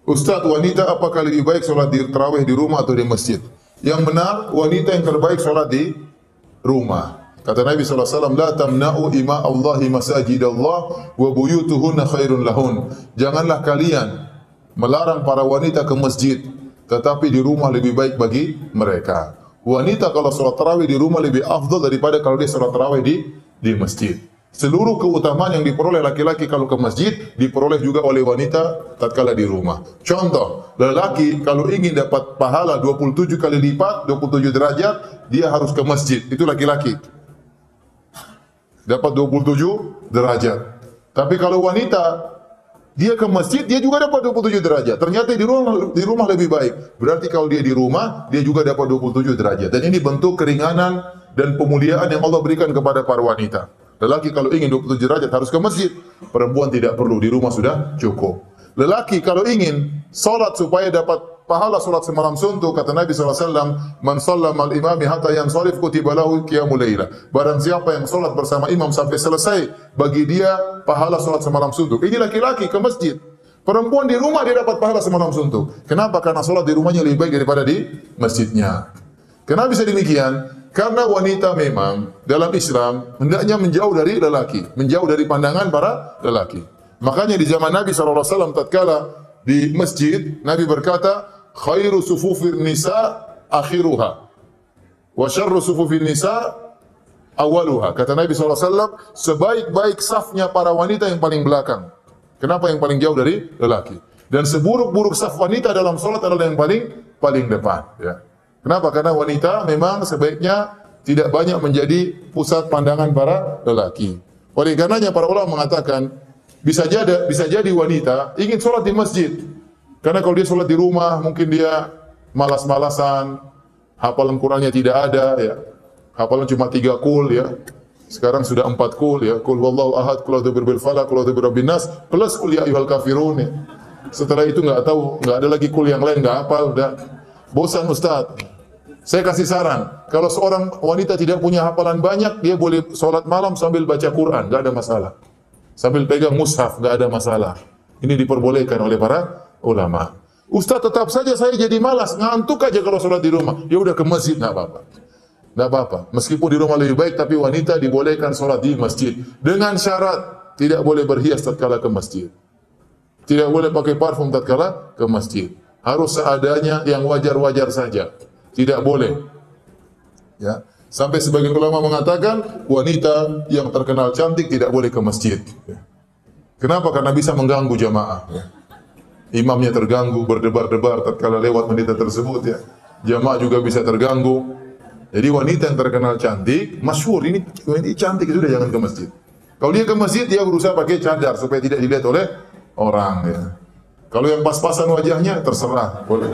Ustaz, wanita apakah lebih baik sholat di tarawih di rumah atau di masjid? Yang benar, wanita yang terbaik sholat di rumah. Kata Nabi SAW, la tamna'u ima Allahi masajidallah wa buyutuhunna khairun lahun. Janganlah kalian melarang para wanita ke masjid, tetapi di rumah lebih baik bagi mereka. Wanita kalau sholat tarawih di rumah lebih afdal daripada kalau dia sholat tarawih di masjid. Seluruh keutamaan yang diperoleh laki-laki kalau ke masjid, diperoleh juga oleh wanita tatkala di rumah. Contoh, lelaki kalau ingin dapat pahala 27 kali lipat, 27 derajat, dia harus ke masjid. Itu laki-laki. Dapat 27 derajat. Tapi kalau wanita, dia ke masjid, dia juga dapat 27 derajat. Ternyata di rumah lebih baik. Berarti kalau dia di rumah, dia juga dapat 27 derajat. Dan ini bentuk keringanan dan pemuliaan yang Allah berikan kepada para wanita. Lelaki kalau ingin 27 derajat harus ke masjid. Perempuan tidak perlu, di rumah sudah cukup. Lelaki kalau ingin salat supaya dapat pahala salat semalam suntuk, kata Nabi SAW, man shallama al-imami hatta yansarif kutiba lahu qiyamul laila. Barang siapa yang salat bersama imam sampai selesai, bagi dia pahala salat semalam suntuk. Ini laki-laki ke masjid. Perempuan di rumah dia dapat pahala semalam suntuk. Kenapa? Karena salat di rumahnya lebih baik daripada di masjidnya. Kenapa bisa demikian? Karena wanita memang dalam Islam hendaknya menjauh dari lelaki, menjauh dari pandangan para lelaki. Makanya di zaman Nabi SAW tatkala di masjid, Nabi berkata, khairu sufufin nisa akhiruha, wa syarru sufufin nisa awaluha. Kata Nabi SAW, sebaik-baik safnya para wanita yang paling belakang. Kenapa yang paling jauh dari lelaki? Dan seburuk-buruk saf wanita dalam salat adalah yang paling depan. Ya. Kenapa? Karena wanita memang sebaiknya tidak banyak menjadi pusat pandangan para lelaki. Oleh karenanya para ulama mengatakan bisa jadi wanita ingin sholat di masjid. Karena kalau dia sholat di rumah mungkin dia malas-malasan, hafalan Qur'annya tidak ada, ya. Hafalan cuma 3 kul, ya. Sekarang sudah 4 kul, ya. Kul wallahu ahad, kul a'udzu birabbil falaq, kul a'udzu birabbin nas, plus kul ya ayyuhal kafirun. Ya. Setelah itu nggak ada lagi kul yang lain, nggak hafal, udah bosan Ustaz. Saya kasih saran, kalau seorang wanita tidak punya hafalan banyak, dia boleh sholat malam sambil baca Quran, nggak ada masalah. Sambil pegang mushaf, nggak ada masalah. Ini diperbolehkan oleh para ulama. Ustaz, tetap saja saya jadi malas, ngantuk aja kalau sholat di rumah. Ya udah ke masjid, nggak apa-apa. Nggak apa-apa. Meskipun di rumah lebih baik, tapi wanita dibolehkan sholat di masjid. Dengan syarat, tidak boleh berhias tatkala ke masjid. Tidak boleh pakai parfum tatkala ke masjid. Harus seadanya yang wajar-wajar saja. Tidak boleh. Ya. Sampai sebagian ulama mengatakan wanita yang terkenal cantik tidak boleh ke masjid. Ya. Kenapa? Karena bisa mengganggu jamaah. Ya. Imamnya terganggu, berdebar-debar tatkala lewat wanita tersebut. Ya. Jamaah juga bisa terganggu. Jadi wanita yang terkenal cantik, masyhur ini cantik, sudah jangan ke masjid. Kalau dia ke masjid, dia berusaha pakai cadar supaya tidak dilihat oleh orang. Ya. Kalau yang pas-pasan wajahnya terserah, boleh.